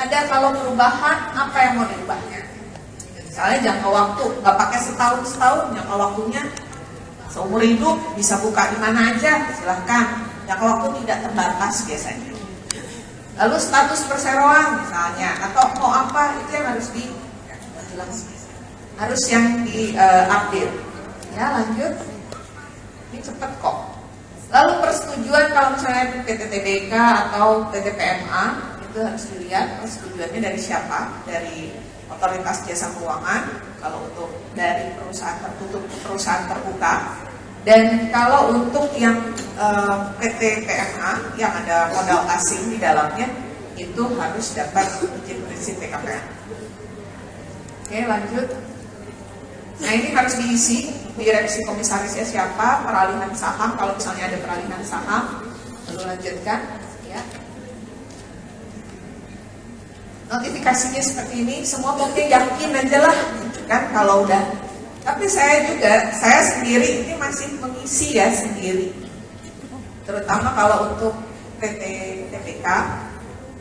ada kalau perubahan apa yang mau dirubahnya. Misalnya jangka waktu, nggak pakai setahun, jangka waktunya seumur hidup, bisa buka di mana aja, silahkan. Jangka waktu tidak terbatas biasanya. Lalu status perseroan misalnya, atau mau apa, itu yang harus harus yang di-update. Ya, lanjut. Ini cepet kok. Lalu persetujuan kalau misalnya PT TBK atau PT PMA, itu harus dilihat persetujuannya dari siapa, dari Otoritas Jasa Keuangan, kalau untuk dari perusahaan tertutup ke perusahaan terbuka. Dan kalau untuk yang PT PMA yang ada modal asing di dalamnya, itu harus dapat izin prinsip PKPM. Oke, lanjut. Nah, ini harus diisi direksi komisarisnya siapa, peralihan saham kalau misalnya ada peralihan saham. Lalu lanjutkan, ya. Notifikasinya seperti ini, semua pokoknya yakin aja lah, kan kalau udah. Tapi saya sendiri ini masih mengisi ya sendiri. Terutama kalau untuk PT TPK,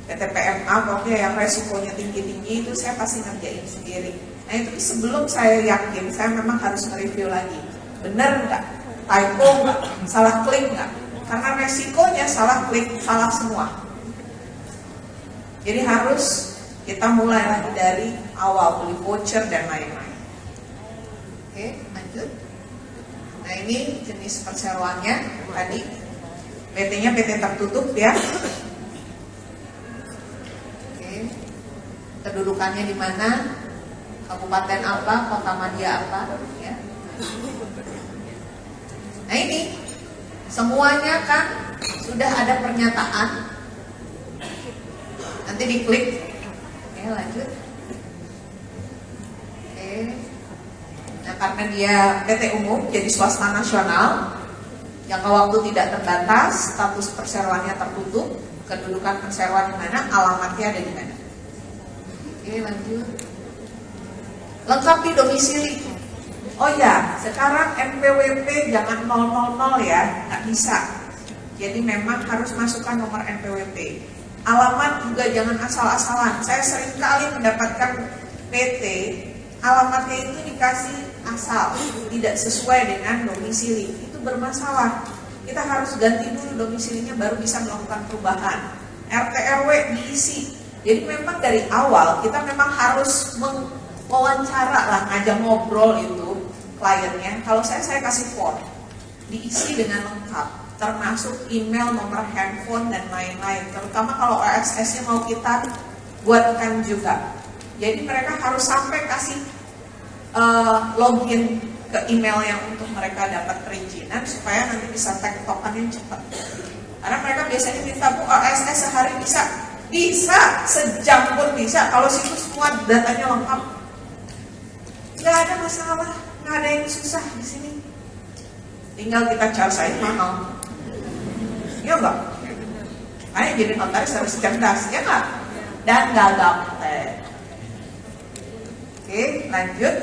PT PMA, pokoknya yang resikonya tinggi-tinggi itu saya pasti ngerjain sendiri. Nah itu sebelum saya yakin, saya memang harus nge-review lagi. Benar nggak? Typo nggak? Salah klik nggak? Karena resikonya salah klik, salah semua. Jadi harus kita mulai lagi dari awal, beli voucher dan lain-lain. Oke, lanjut. Nah ini jenis perseroannya tadi. PT-nya PT tertutup ya. Oke. Kedudukannya di mana? Kabupaten apa, kota madya apa, ya. Nah ini semuanya kan sudah ada pernyataan. Nanti diklik. Oke, lanjut. Oke. Nah karena dia PT umum, jadi swasta nasional, jangka waktu tidak terbatas, status perseroannya tertutup, kedudukan perseroan di mana, alamatnya ada di mana. Oke, lanjut. Lengkapi domisili. Oh ya, sekarang NPWP jangan 000 ya, nggak bisa. Jadi memang harus masukkan nomor NPWP. Alamat juga jangan asal-asalan. Saya sering kali mendapatkan PT, alamatnya itu dikasih asal, tidak sesuai dengan domisili. Itu bermasalah. Kita harus ganti dulu domisilinya baru bisa melakukan perubahan. RT RW diisi. Jadi memang dari awal kita memang harus wawancara lah, ngajak ngobrol itu kliennya. Kalau saya kasih form, diisi dengan lengkap, termasuk email, nomor handphone dan lain-lain. Terutama kalau OSS-nya mau kita buatkan juga. Jadi mereka harus sampai kasih login ke email yang untuk mereka dapat perizinan supaya nanti bisa tektokannya cepat. Karena mereka biasanya minta, Bu, OSS sehari bisa sejam pun bisa. Kalau situ semua datanya lengkap. Nggak ada masalah, nggak ada yang susah di sini. Tinggal kita charge mahal. Ya enggak? Makanya jadi notaris harus cerdas, ya enggak? Dan nggak gaptek. Oke, lanjut.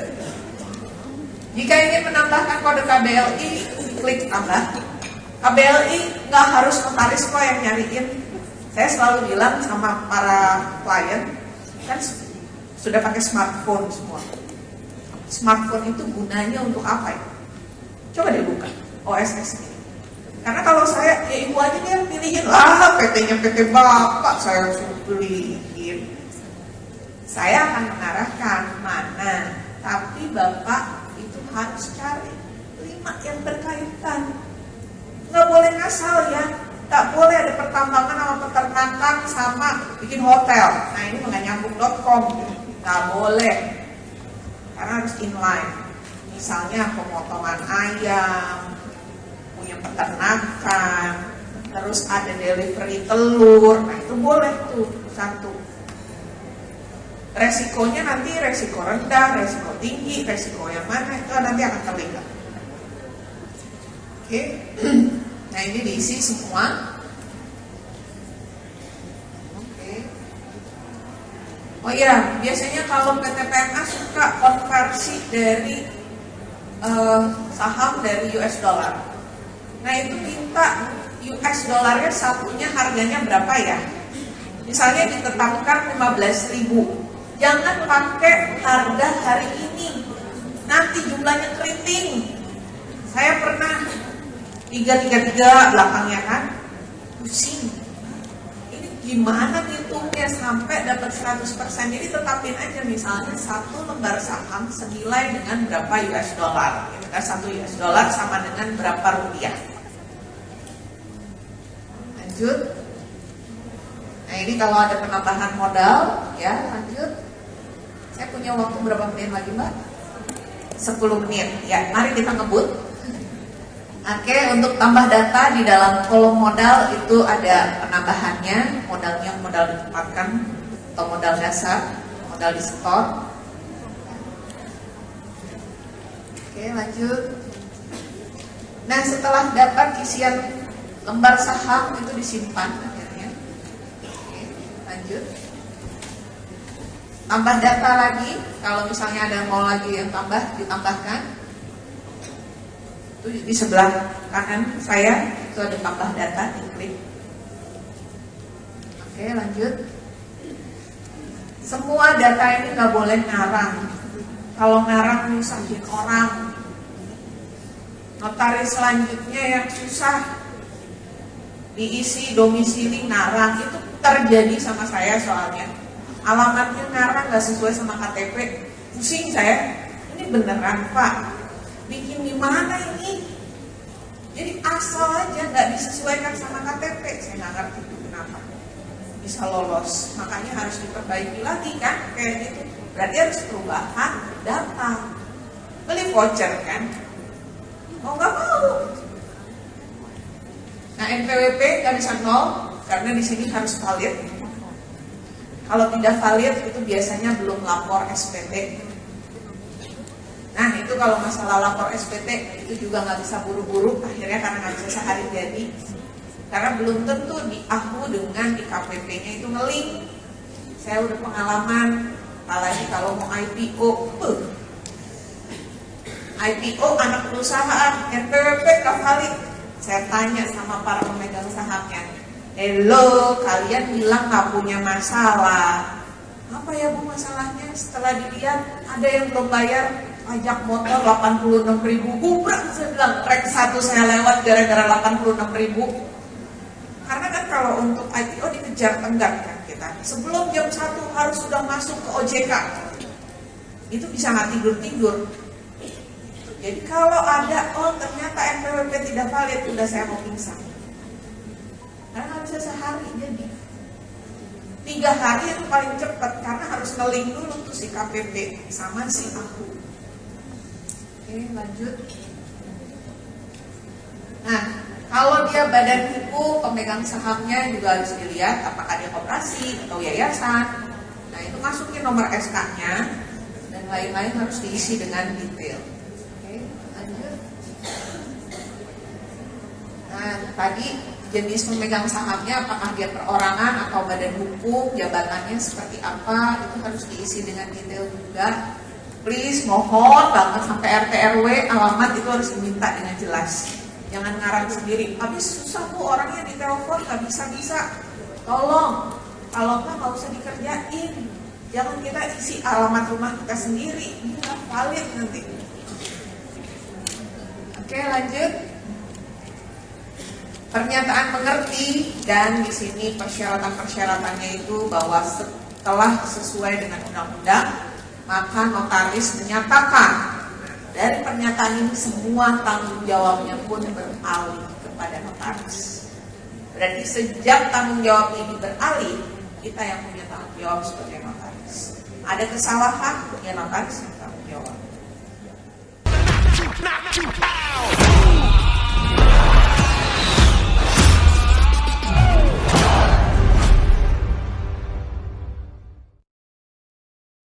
Jika ingin menambahkan kode KBLI, klik tambah. KBLI nggak harus notaris kok yang nyariin. Saya selalu bilang sama para klien, kan sudah pakai smartphone semua. Smartphone itu gunanya untuk apa ya? Coba deh buka OSS ini. Karena kalau saya, ya ibu aja dia pilihin lah, PT-nya PT Bapak, saya harus pilihin. Saya akan mengarahkan mana, tapi Bapak itu harus cari 5 yang berkaitan. Nggak boleh ngasal ya, nggak boleh ada pertambangan sama peternakan sama bikin hotel. Nah ini menganyambung.com, nggak boleh. Karena harus inline. Misalnya pemotongan ayam, punya peternakan, terus ada delivery telur. Nah itu boleh tuh satu. Resikonya nanti resiko rendah, resiko tinggi, resiko yang mana itu nanti akan terlihat. Oke. Nah ini diisi semua. Oh iya, biasanya kalau PT PMA suka konversi dari saham dari US dollar. Nah itu minta US dollarnya satunya harganya berapa ya? Misalnya ditetapkan 15.000, jangan pakai harga hari ini, nanti jumlahnya keriting. Saya pernah 333 belakangnya kan, pusing. Ini gimana ngitungnya sampai dapat 100%? Jadi tetapin aja misalnya satu lembar saham senilai dengan berapa US dollar. Ini kan 1 US dollar sama dengan berapa rupiah. Lanjut. Nah ini kalau ada penambahan modal, ya lanjut. Saya punya waktu berapa menit lagi Mbak? 10 menit. Ya, mari kita ngebut. Oke, untuk tambah data di dalam kolom modal itu ada penambahannya, modalnya modal ditempatkan atau modal dasar, modal di store. Oke, lanjut. Nah, setelah dapat isian lembar saham itu disimpan akhirnya. Oke, lanjut. Tambah data lagi, kalau misalnya ada mau lagi yang ditambahkan. Itu di sebelah kanan saya itu ada tambah data, diklik. Oke, lanjut. Semua data ini nggak boleh ngarang. Kalau ngarang nyusahin orang. Notaris selanjutnya yang susah diisi domisili ngarang, itu terjadi sama saya soalnya. Alamatnya ngarang nggak sesuai sama KTP, pusing saya. Ini beneran Pak, bikin gimana ini? Jadi asal aja nggak disesuaikan sama KTP, saya nggak ngerti itu kenapa bisa lolos. Makanya harus diperbaiki lagi kan, kayak gitu. Berarti harus perubahan data. Beli voucher kan? Mau nggak mau. Nah NPWP nggak bisa nol karena di sini harus valid. Kalau tidak valid itu biasanya belum lapor SPT. Nah itu kalau masalah lapor SPT itu juga nggak bisa buru-buru, akhirnya karena nggak bisa sehari jadi. Karena belum tentu diahu dengan IKPP-nya itu ngeling. Saya udah pengalaman, apalagi kalau mau IPO. IPO anak perusahaan, NPWP nggak valid. Saya tanya sama para pemegang sahamnya, hello, kalian bilang gak punya masalah. Apa ya Bu masalahnya? Setelah dilihat ada yang belum bayar pajak motor 86.000. Gubrak, saya bilang trek 1 saya lewat gara-gara 86.000. Karena kan kalau untuk IPO dikejar tenggat kan kita. Sebelum jam 1 harus sudah masuk ke OJK. Itu bisa gak tidur-tidur. Jadi kalau ada, oh ternyata NPWP tidak valid, udah saya mau pingsan. Karena nggak bisa sehari jadi 3 hari itu paling cepat karena harus ngeling dulu tuh si KPP sama si aku. Oke lanjut. Nah kalau dia badan hukum pemegang sahamnya juga harus dilihat apakah dia koperasi atau yayasan. Nah itu masukin nomor SK-nya dan lain-lain harus diisi dengan detail. Oke lanjut. Nah tadi jenis pemegang sahamnya, apakah dia perorangan atau badan hukum, jabatannya seperti apa, itu harus diisi dengan detail juga. Please, mohon banget sampai RT RW, alamat itu harus diminta dengan jelas. Jangan ngarang sendiri. Habis susah Bu, orangnya ditelepon nggak bisa. Tolong, kalau nggak usah dikerjain. Jangan kita isi alamat rumah kita sendiri, ini nggak valid nanti. Oke, lanjut. Pernyataan mengerti, dan di sini persyaratan-persyaratannya itu bahwa setelah sesuai dengan undang-undang, maka notaris menyatakan dari pernyataan ini semua tanggung jawabnya pun beralih kepada notaris. Berarti sejak tanggung jawab ini beralih, kita yang punya tanggung jawab sebagai notaris. Ada kesalahan, ya notaris